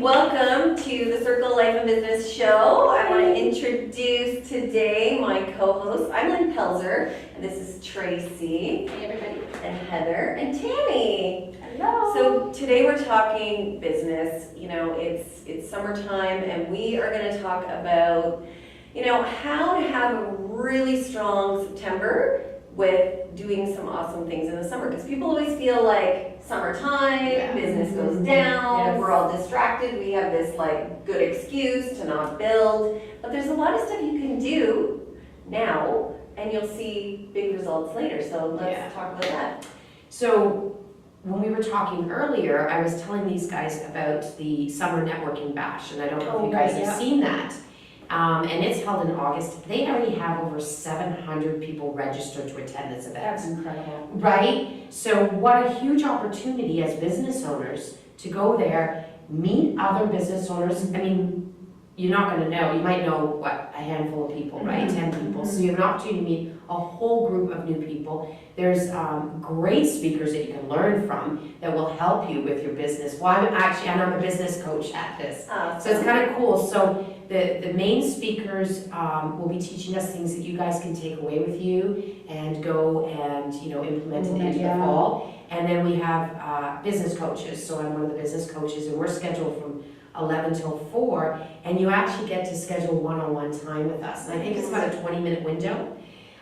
Welcome to the Circle Life and Business Show. I want to introduce today my co-hosts. I'm Lynn Pelzer, and this is Tracy. Hey everybody. And Heather and Tammy. Hello. So today we're talking business. You know, it's summertime, and we are going to talk about, how to have a really strong September with doing some awesome things in the summer. Because people always feel like summertime, business goes down, Yes. we're all distracted, we have this good excuse to not build. But there's a lot of stuff you can do now, and you'll see big results later. So let's talk about that. So when we were talking earlier, I was telling these guys about the Summer Networking Bash, and I don't know if you guys have seen that. And it's held in August. They already have over 700 people registered to attend this event. That's incredible. Right? So what a huge opportunity as business owners to go there, meet other business owners. I mean, you're not going to know. You might know, a handful of people, right? 10 people. So you have an opportunity to meet a whole group of new people. There's great speakers that you can learn from that will help you with your business. Well, I'm a business coach at this. So it's kind of cool. So the main speakers will be teaching us things that you guys can take away with you and go and implement it into the fall. And then we have business coaches. So I'm one of the business coaches, and we're scheduled from 11 till 4, and you actually get to schedule one-on-one time with us. And I think it's about a 20-minute window.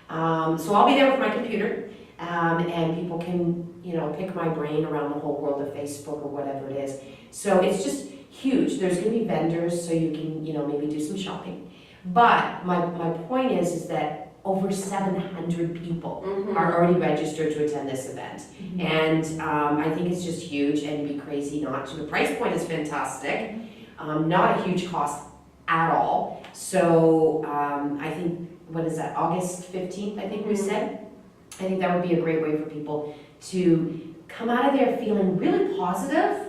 So I'll be there with my computer, and people can, pick my brain around the whole world of Facebook or whatever it is. So it's just huge. There's going to be vendors, so you can, maybe do some shopping. But my point is that over 700 people are already registered to attend this event. And I think it's just huge, and it'd be crazy not to. The price point is fantastic. Not a huge cost at all. So I think, what is that, August 15th, I think we said? I think that would be a great way for people to come out of there feeling really positive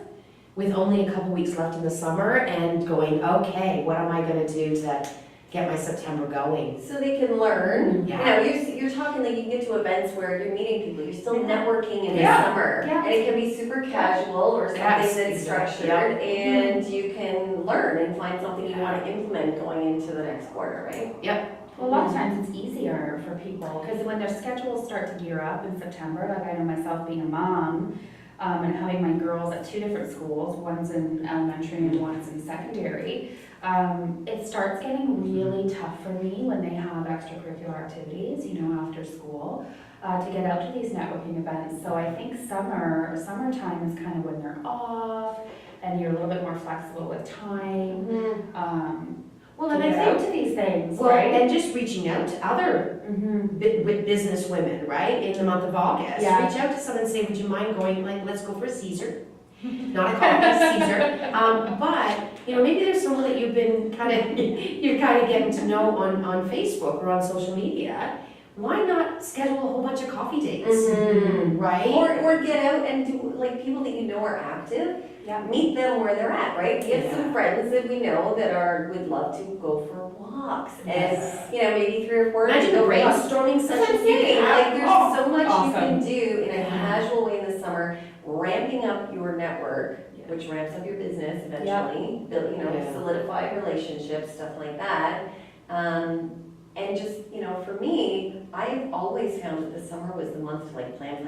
with only a couple weeks left in the summer and going, okay, what am I going to do to get my September going? So they can learn. Yeah. You're talking like you can get to events where you're meeting people, you're still networking in the Yeah. summer. Yeah. And it can be super casual or something that's structured, and you can learn and find something you want to implement going into the next quarter, right? Well, a lot of times it's easier for people because when their schedules start to gear up in September, like I know myself being a mom and having my girls at two different schools, one's in elementary and one's in secondary, it starts getting really tough for me when they have extracurricular activities, after school, to get out to these networking events. So I think summertime is kind of when they're off and you're a little bit more flexible with time. And I get out think to these things, well, right? and just reaching out to other with business women, right, in the month of August. Yeah. Reach out to someone and say, would you mind going, let's go for a Caesar. Not a coffee, Caesar. But, maybe there's someone that you're kind of getting to know on Facebook or on social media. Why not schedule a whole bunch of coffee dates, right? Or get out and do, people that you know are active, meet them where they're at, right? We have some friends that we know that would love to go for walks. Yes. And, maybe 3 or 4 Imagine the go for walks. brainstorming That's what sessions I'm you saying. can have. There's so much awesome. you can do in a casual way in the summer, ramping up your network, which ramps up your business eventually, build, solidify relationships, stuff like that. And just, for me, I've always found that the summer was the month to plan.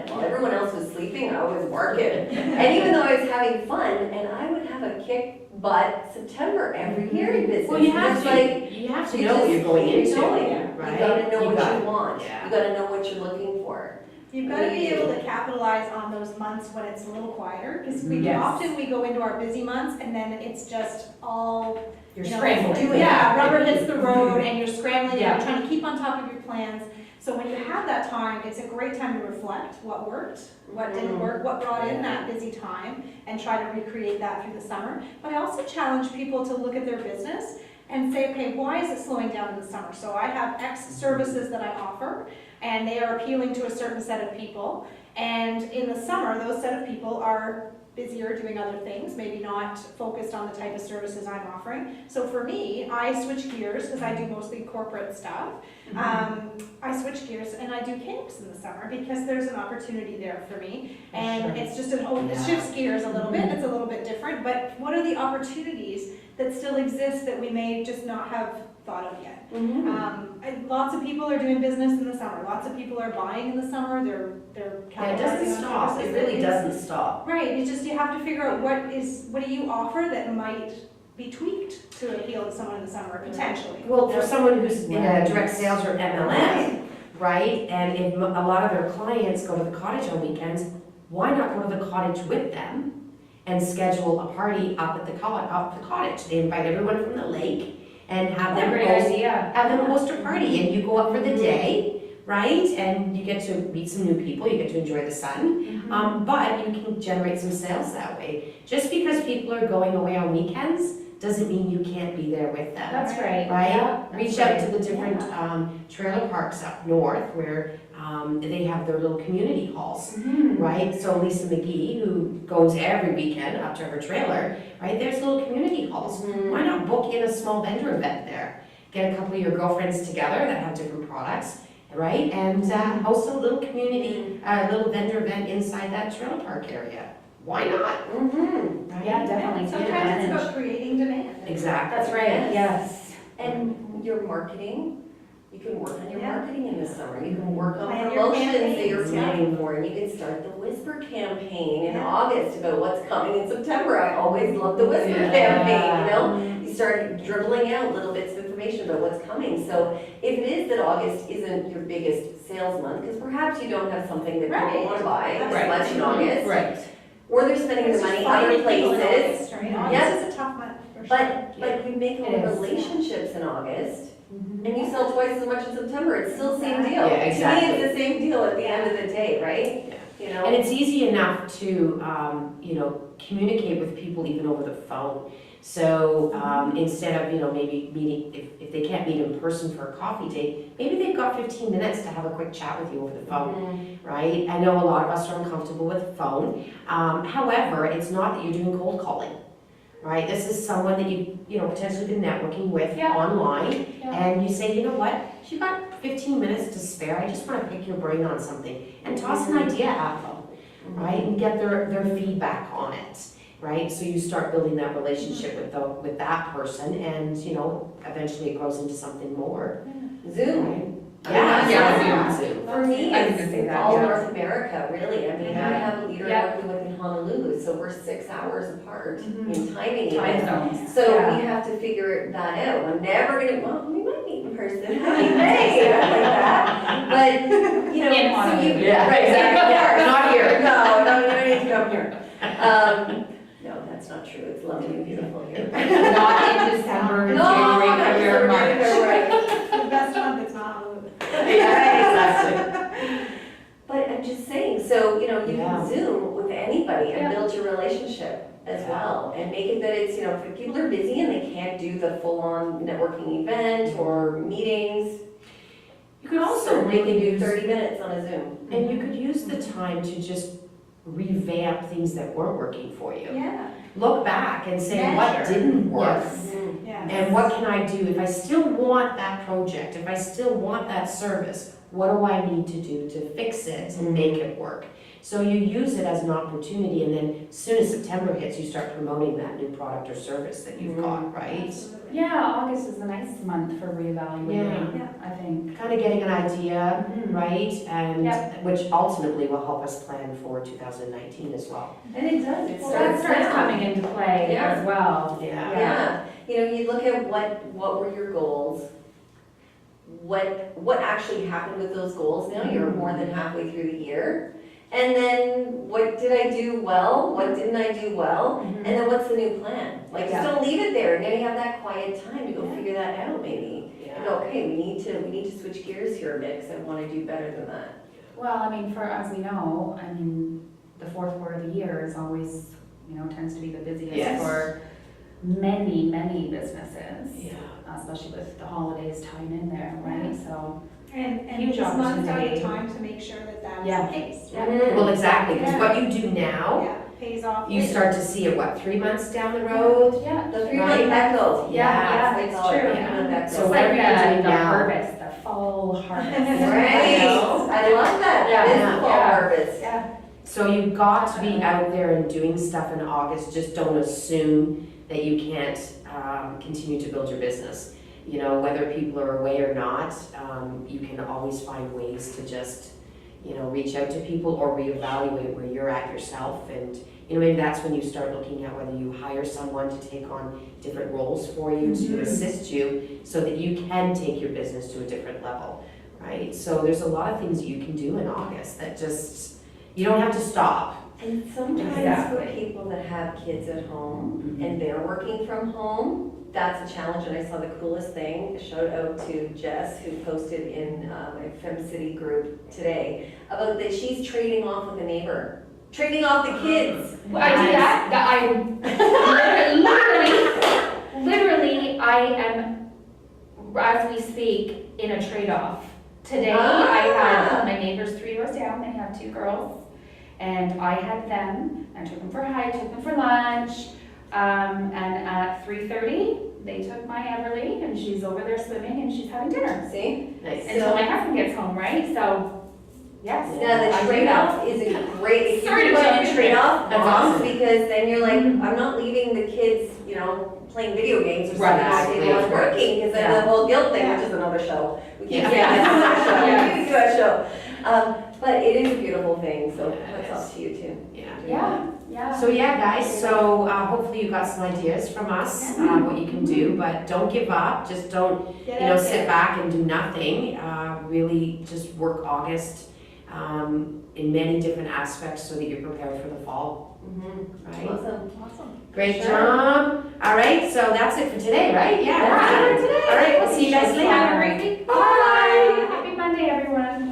While everyone else was sleeping, I was working. And even though I was having fun, and I would have a kick butt September every year in business. Well, you have It's to. You have to know what you're going into, right? You gotta know what you want. Yeah. You gotta know what you're looking for. You've got to be able to capitalize on those months when it's a little quieter, because often we go into our busy months and then it's just all, You're scrambling. Rubber hits the road and you're scrambling, and you're trying to keep on top of your plans. So when you have that time, it's a great time to reflect what worked, what didn't work, what brought in that busy time, and try to recreate that through the summer. But I also challenge people to look at their business and say, okay, why is it slowing down in the summer? So I have X services that I offer, and they are appealing to a certain set of people. And in the summer, those set of people are busier doing other things, maybe not focused on the type of services I'm offering. So for me, I switch gears because I do mostly corporate stuff. I switch gears and I do camps in the summer because there's an opportunity there for me. And it's just it shifts gears a little bit, it's a little bit different, but what are the opportunities that still exist that we may just not have thought of yet? And lots of people are doing business in the summer, lots of people are buying in the summer, they're Yeah, it doesn't stop, it really doesn't stop. Right, it's just you have to figure out what do you offer that might be tweaked to appeal to someone in the summer, potentially. Well, for someone who's in a direct sales or MLM, right, and if a lot of their clients go to the cottage on weekends, why not go to the cottage with them and schedule a party up at the cottage? They invite everyone from the lake and have them host a party, and you go up for the day, right? And you get to meet some new people, you get to enjoy the sun, but you can generate some sales that way. Just because people are going away on weekends doesn't mean you can't be there with them. That's right. Right? Yeah, Reach out to the different trailer parks up north where they have their little community halls, right? So Lisa McGee, who goes every weekend up to her trailer, right? There's little community halls. Why not book in a small vendor event there? Get a couple of your girlfriends together that have different products, right? And host a little community, little vendor event inside that trailer park area. Why not? Right? Yeah, definitely. Sometimes it's about creating demand. Exactly. That's right, yes. And your marketing, you can work on your Yeah. marketing in the summer. You can work on Plan your promotions that you're campaigns, yeah. planning for, and you can start the Whisper campaign in August about what's coming in September. I always love the Whisper campaign, you know? You start dribbling out little bits of information about what's coming. So if it is that August isn't your biggest sales month, because perhaps you don't have something that people Right. want to buy as Right. much in August, Right. or they're spending their It's just money finding other people in places. August, right? Yeah. August is a tough month, for sure. But you make It all is. relationships in August, and you sell twice as much in September, it's still the same deal. Yeah, exactly. To me, it's the same deal at the end of the day, right? You know? And it's easy enough to, communicate with people even over the phone. So instead of, maybe meeting, if they can't meet in person for a coffee date, maybe they've got 15 minutes to have a quick chat with you over the phone, right? I know a lot of us are uncomfortable with the phone. However, it's not that you're doing cold calling, right? This is someone that you've potentially been networking with Yeah. online, Yeah. and you say, you know what, you've got 15 minutes to spare, I just want to pick your brain on something, and toss an idea at them, right? And get their feedback on it, right? So you start building that relationship with that person, and eventually it grows into something more. Zoom. Zoom. For me, I was gonna say it's that, all yeah. North America, really. I mean, I have a leader Yeah. working with in Honolulu, so we're 6 hours apart Mhm. in timing Time even. zones. So Yeah. we have to figure that out. I'm never gonna, we might meet in person. Hey, like that. But, In so you, Honolulu. Yeah. right, exactly. Not here. No, you don't need to come here. No, that's not true. It's lovely and beautiful here. Not in December, January, February, March. The best month is not Halloween. Exactly. But I'm just saying, so, you Yeah. can Zoom with anybody and Yeah. build your relationship as Yeah. well. And make it that it's, if people are busy and they can't do the full-on networking event or meetings, You could also certainly really can do use 30 minutes on a Zoom. And you could use the time to just revamp things that weren't working for you. Yeah, Look back and say, what Measure. didn't work? Yes. yeah. And what can I do? If I still want that project, if I still want that service, what do I need to do to fix it and make it work? So you use it as an opportunity, and then as soon as September hits, you start promoting that new product or service that you've got, right? Absolutely. Yeah, August is a nice month for reevaluating, Yeah. I think. Kind of getting an idea, right? And Yep. which ultimately will help us plan for 2019 as well. And it does, it Well, that starts now. coming into play Yeah. as well. Yeah, you look at what were your goals? What actually happened with those goals now? You're more than halfway through the year. And then what did I do well? What didn't I do well? And then what's the new plan? Like, just don't leave it there. Now you have that quiet time to go figure that out maybe. And go, okay, we need to switch gears here a bit because I want to do better than that. Well, I mean, as we know, the fourth quarter of the year is always, tends to be the busiest Yes. for many, many businesses. Yeah. Especially with the holidays time in there, right? So, And Huge just months out of opportunity. time to make sure that that's Yeah. the case. Yeah. Well, exactly, because what you do now, Yeah. pays off. You later. start to see it, what, 3 months down the road? Yeah. The 3-month Right. echo. Yeah, They it's call it true. 3-month echo. So It's whatever like you're doing the now. harvest, the fall harvest. Right, I love that, Yeah. this is fall Yeah. harvest. Yeah. So you've got to be out there and doing stuff in August, just don't assume that you can't continue to build your business. You know, whether people are away or not, you can always find ways to just, you know, reach out to people or reevaluate where you're at yourself. And, you know, maybe that's when you start looking at whether you hire someone to take on different roles for you to assist you so that you can take your business to a different level, right? So there's a lot of things that you can do in August that just, you don't have to stop. And sometimes for Exactly. people that have kids at home Mhm. and they're working from home, that's a challenge, and I saw the coolest thing, shout out to Jess, who posted in my Fem City group today, about that she's trading off with a neighbor, trading off the kids. Well, I do that literally, I am, as we speak, in a trade-off. Today, I had my neighbors 3 doors down, they have 2 girls, and I had them, I took them for a hike, took them for lunch, and at 3:30, they took my Everly, and she's over there swimming, and she's having dinner. See? Nice. Until my husband gets home, right? So, yes. Now, I the do trade-off is a great, if you Sort of put in joking. trade-off, That's awesome, awesome. because then you're like, Mhm. I'm not leaving the kids, you know, playing video games or Right, something, exactly. while I'm working, because then Yeah. the whole guilt thing, Yeah. which is another show. We keep Yeah. saying it's another show, Yeah. we need to do that show. But it is a beautiful thing, so Yeah, hats off to you too. Yeah. Yeah. So yeah, guys, so hopefully you got some ideas from us, what you can do, but don't give up, just don't, Get you know, out sit there. back and do nothing. Really just work August in many different aspects so that you're prepared for the fall, right? Awesome. Awesome. Great Sure. job. All right, so that's it for today, right? Yeah. That's it for today. All right, we'll see you guys later. Have a great week. Bye. Happy Monday, everyone.